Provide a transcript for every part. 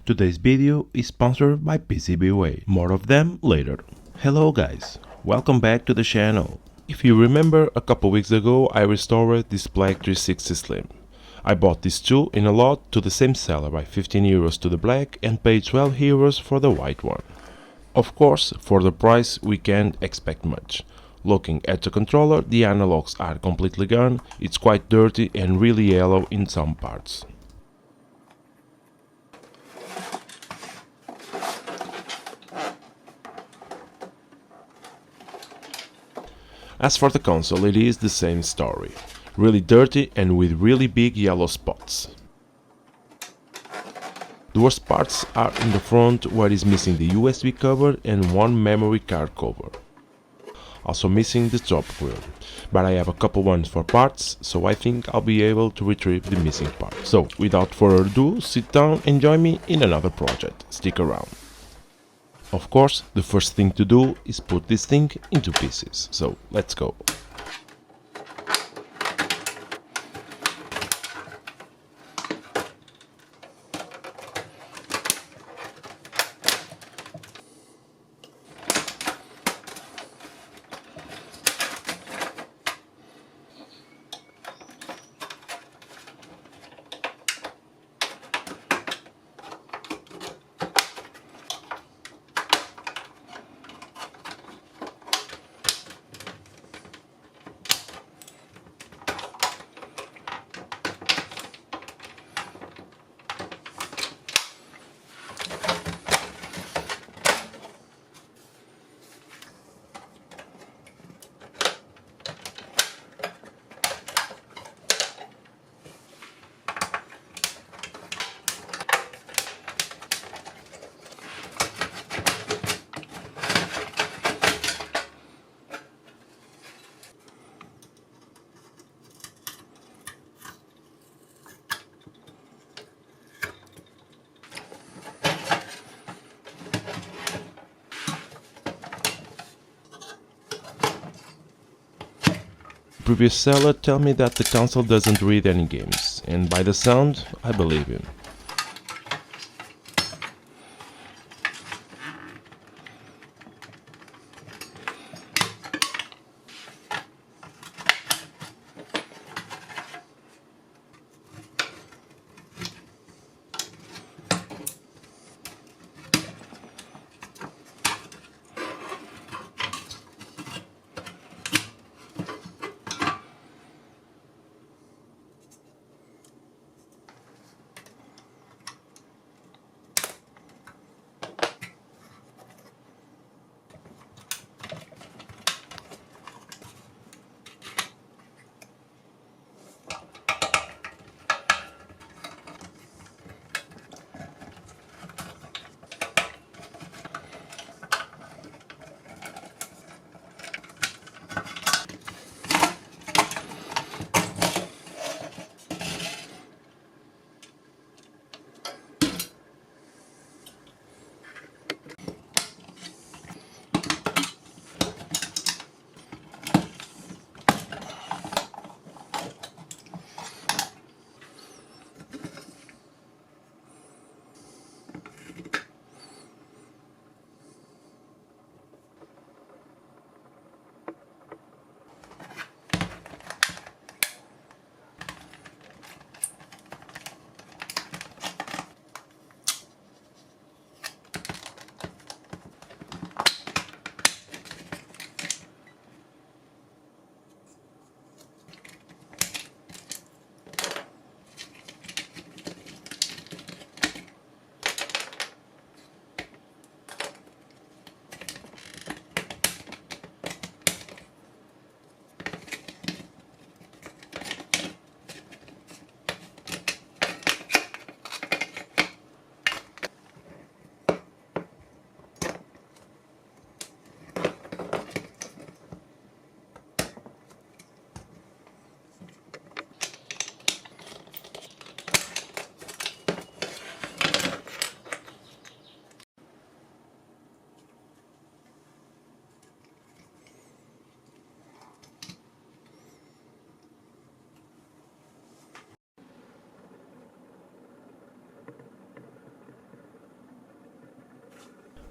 Today's video is sponsored by PCBWay. More of them later. Hello guys, welcome back to the channel. If you remember, a couple weeks ago I restored this Black 360 Slim. I bought these two in a lot to the same seller by 15 euros to the black and paid 12 euros for the white one. Of course, for the price we can't expect much. Looking at the controller, the analogs are completely gone, it's quite dirty and really yellow in some parts. As for the console, it is the same story. Really dirty and with really big yellow spots. The worst parts are in the front, where is missing the USB cover and one memory card cover. Also missing the top grill, but I have a couple ones for parts, so I think I'll be able to retrieve the missing part. So without further ado, sit down and join me in another project. Stick around. Of course, the first thing to do is put this thing into pieces, so let's go. Previous seller tell me that the console doesn't read any games, and by the sound, I believe him.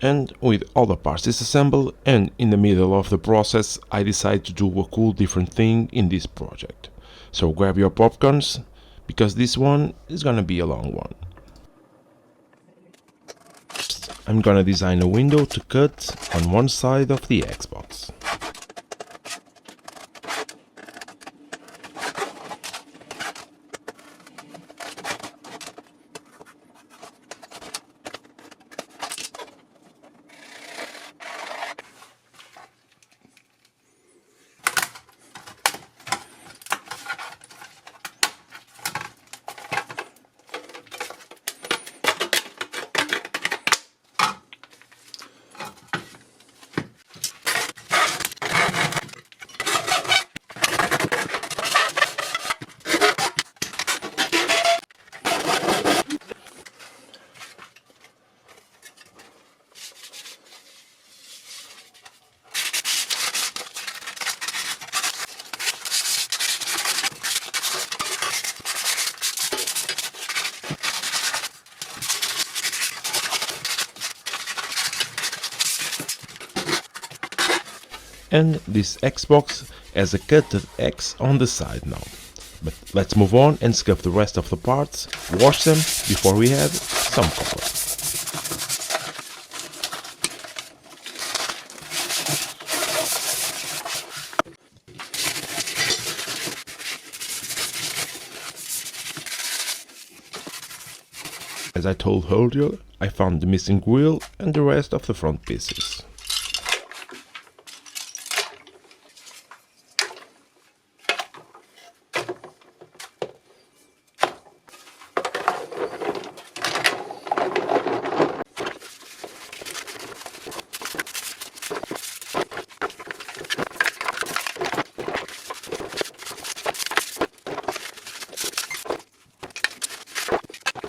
And with all the parts disassembled and in the middle of the process, I decided to do a cool different thing in this project. So grab your popcorns, because this one is gonna be a long one. I'm gonna design a window to cut on one side of the Xbox. And this Xbox has a cutted X on the side now. But let's move on and scuff the rest of the parts, wash them before we add some color. As I told earlier, I found the missing wheel and the rest of the front pieces.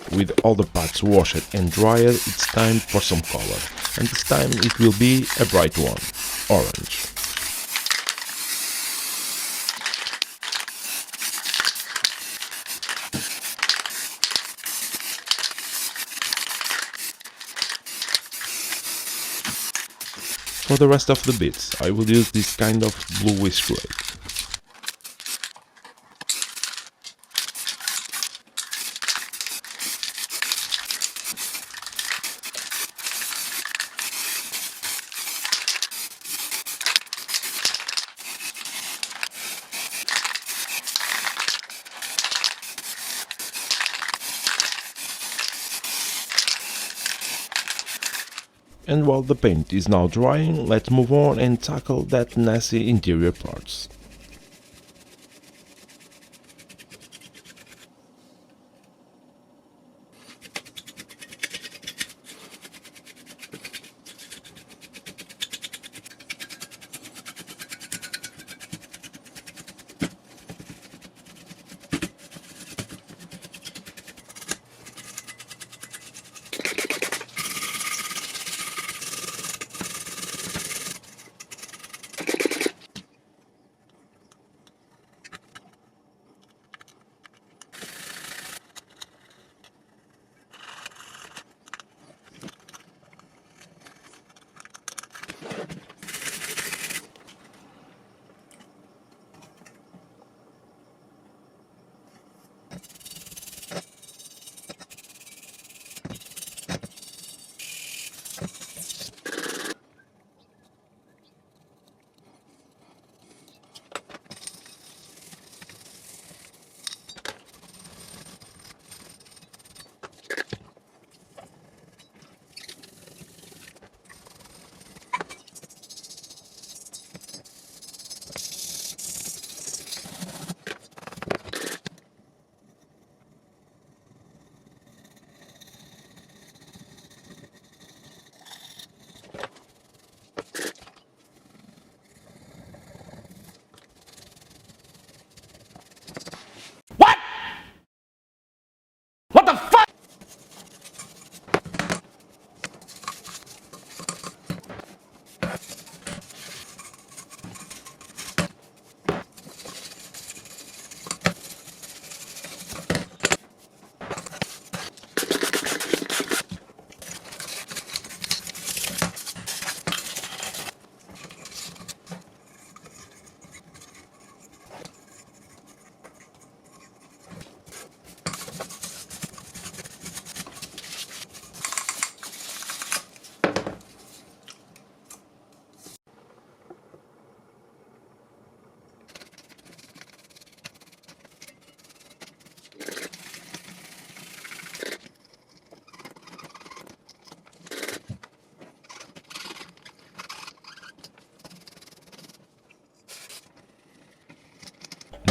With all the parts washed and dried, it's time for some color, and this time it will be a bright one, orange. For the rest of the bits, I will use this kind of bluish gray. And while the paint is now drying, let's move on and tackle that nasty interior parts.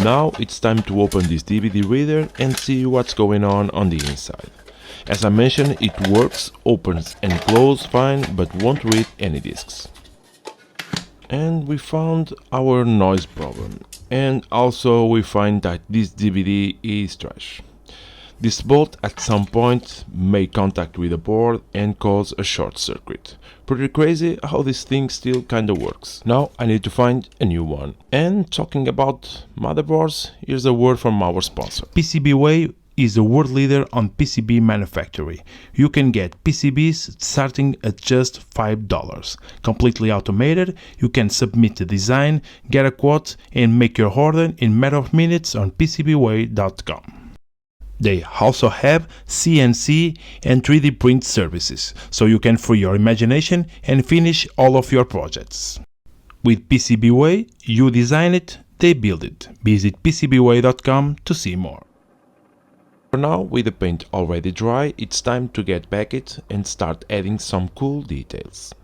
Now it's time to open this DVD reader and see what's going on the inside. As I mentioned, it works, opens and closes fine, but won't read any discs. And we found our noise problem. And also we find that this DVD is trash. This bolt at some point made contact with the board and caused a short circuit. Pretty crazy how this thing still kinda works. Now I need to find a new one. And talking about motherboards, here's a word from our sponsor. PCBWay is a world leader on PCB manufacturing. You can get PCBs starting at just $5. Completely automated, you can submit the design, get a quote and make your order in a matter of minutes on PCBWay.com. They also have CNC and 3D print services, so you can free your imagination and finish all of your projects. With PCBWay, you design it, they build it. Visit PCBWay.com to see more. For now, with the paint already dry, it's time to get back it and start adding some cool details.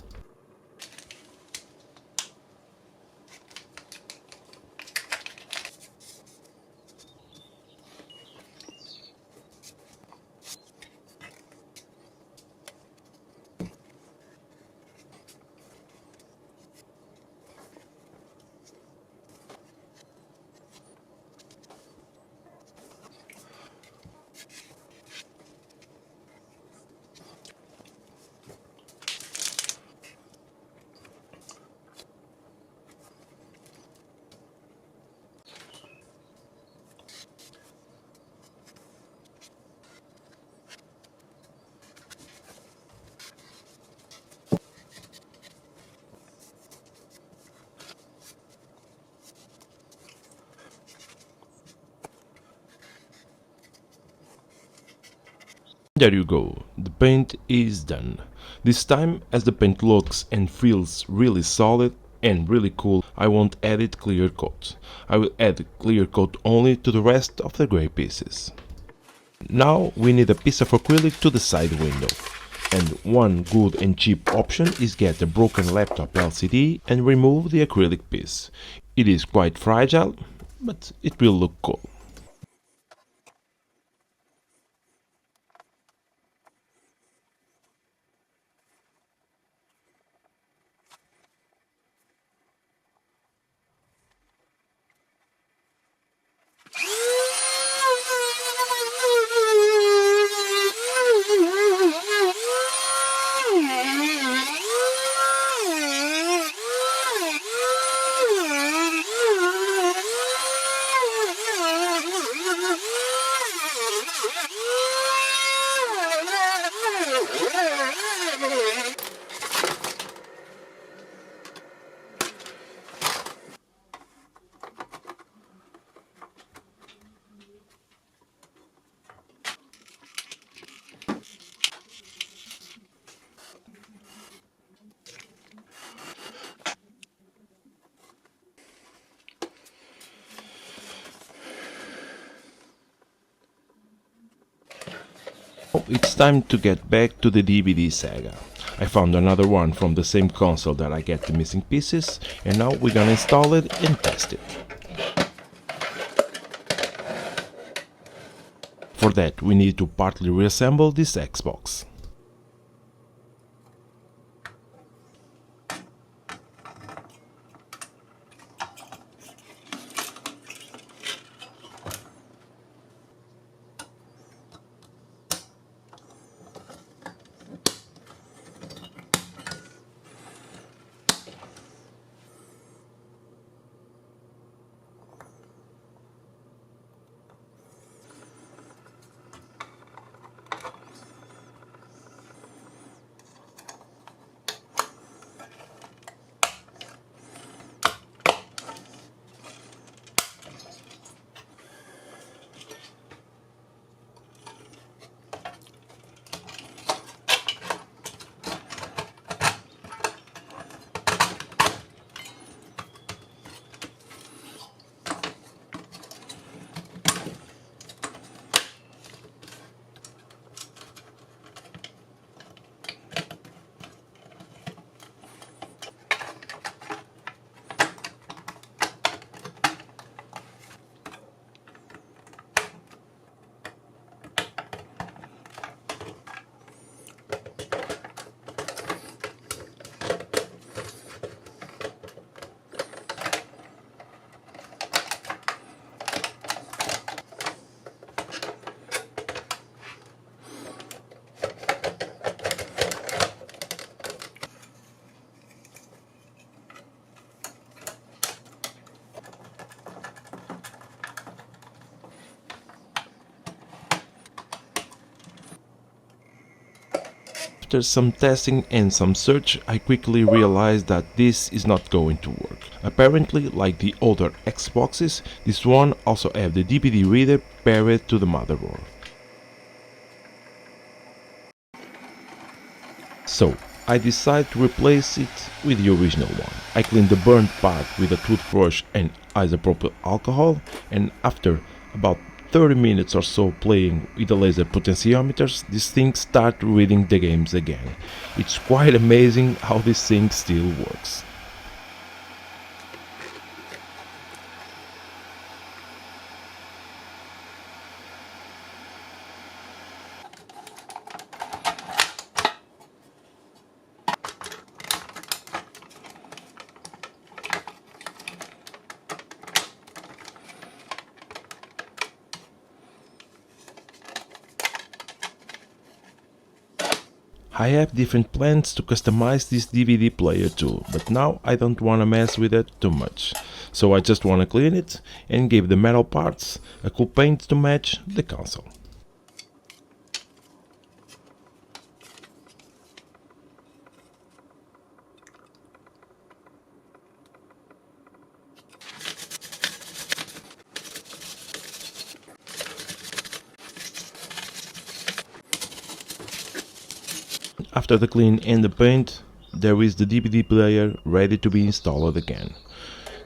There you go, the paint is done. This time, as the paint looks and feels really solid and really cool, I won't edit clear coat. I will add clear coat only to the rest of the grey pieces. Now we need a piece of acrylic to the side window. And one good and cheap option is get a broken laptop LCD and remove the acrylic piece. It is quite fragile, but it will look cool. It's time to get back to the DVD saga. I found another one from the same console that I get the missing pieces, and now we're gonna install it and test it. For that we need to partly reassemble this Xbox. After some testing and some search, I quickly realized that this is not going to work. Apparently, like the older Xboxes, this one also have the DVD reader paired to the motherboard. So, I decided to replace it with the original one. I cleaned the burnt part with a toothbrush and isopropyl alcohol, and after about 30 minutes or so playing with the laser potentiometers, this thing started reading the games again. It's quite amazing how this thing still works. I have different plans to customize this DVD player too, but now I don't wanna mess with it too much. So I just wanna clean it and give the metal parts a cool paint to match the console. After the clean and the paint, there is the DVD player ready to be installed again.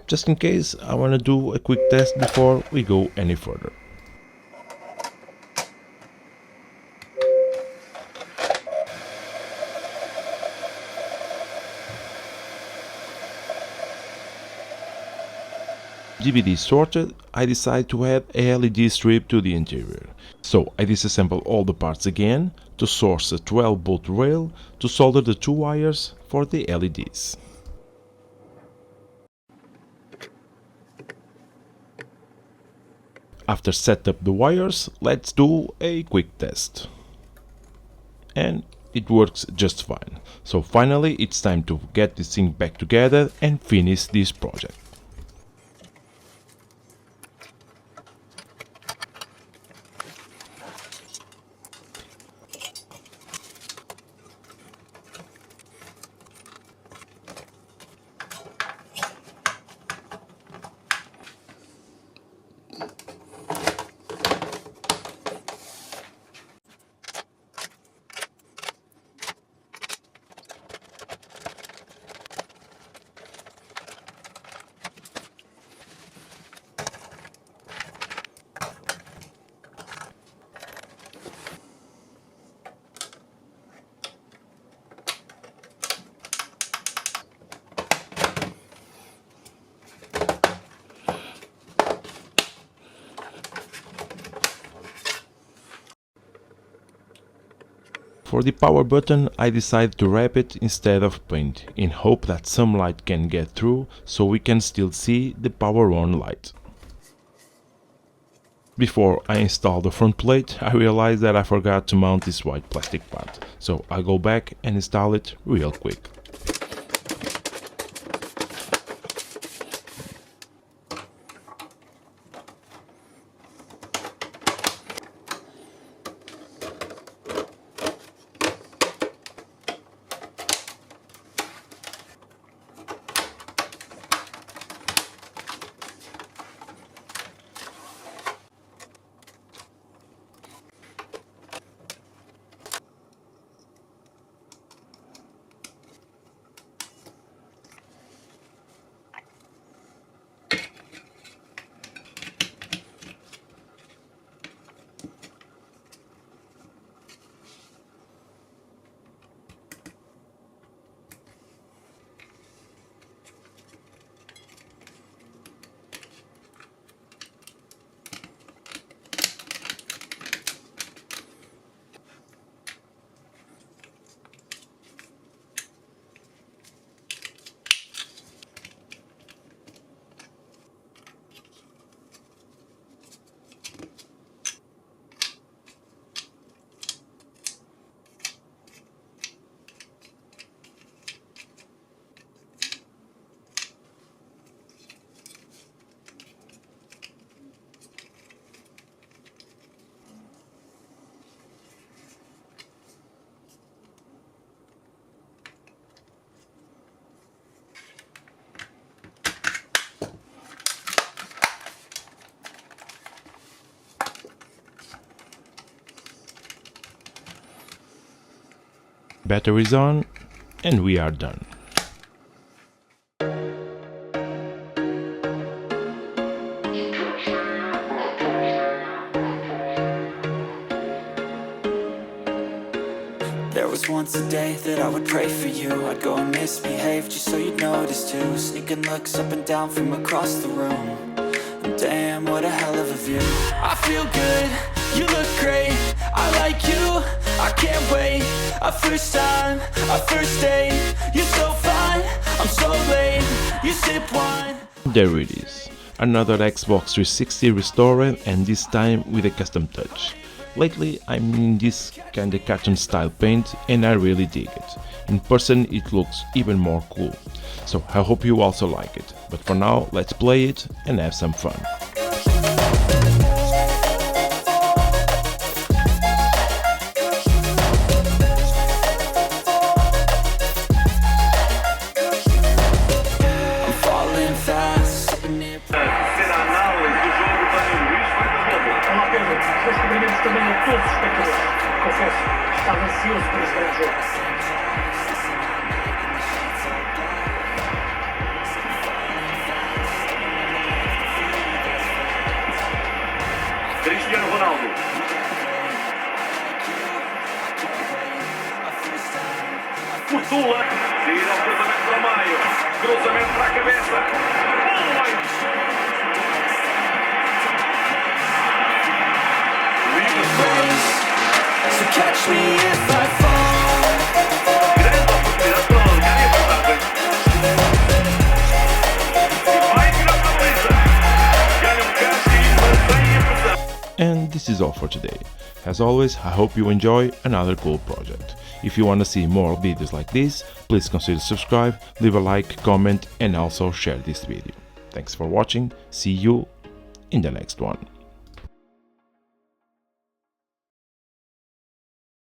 Just in case, I wanna do a quick test before we go any further. DVD sorted, I decided to add a LED strip to the interior. So I disassemble all the parts again to source a 12-volt rail to solder the two wires for the LEDs. After set up the wires, let's do a quick test. And it works just fine. So finally it's time to get this thing back together and finish this project. For the power button, I decided to wrap it instead of paint, in hope that some light can get through so we can still see the power on light. Before I install the front plate, I realized that I forgot to mount this white plastic part, so I'll go back and install it real quick. Batteries on, and we are done. There was once a day that I would pray for you. I'd go and misbehave just so you'd notice too. Sneaking looks up and down from across the room. And damn, what a hell of a view. I feel good, you look great, I like you, I can't wait. A first time, a first date. You're so fine, I'm so late. You sip wine. There it is, another Xbox 360 restored, and this time with a custom touch. Lately I'm in this kinda cartoon style paint and I really dig it. In person it looks even more cool. So I hope you also like it. But for now, let's play it and have some fun. I'm falling fast, sitting here. Neste momento também a todos os espectadores. Confesso, estava ansioso por este grande jogo. Cristiano Ronaldo. Furtula. Tira o cruzamento para o meio. Cruzamento para a cabeça. So catch me if I fall. Grande oportunidade para alargar a vantagem. Vai virar para a baliza. Ganha casco e mantém a pressão. And this is all for today. As always, I hope you enjoy another cool project. If you want to see more videos like this, please consider subscribe, leave a like, comment and also share this video. Thanks for watching, see you in the next one.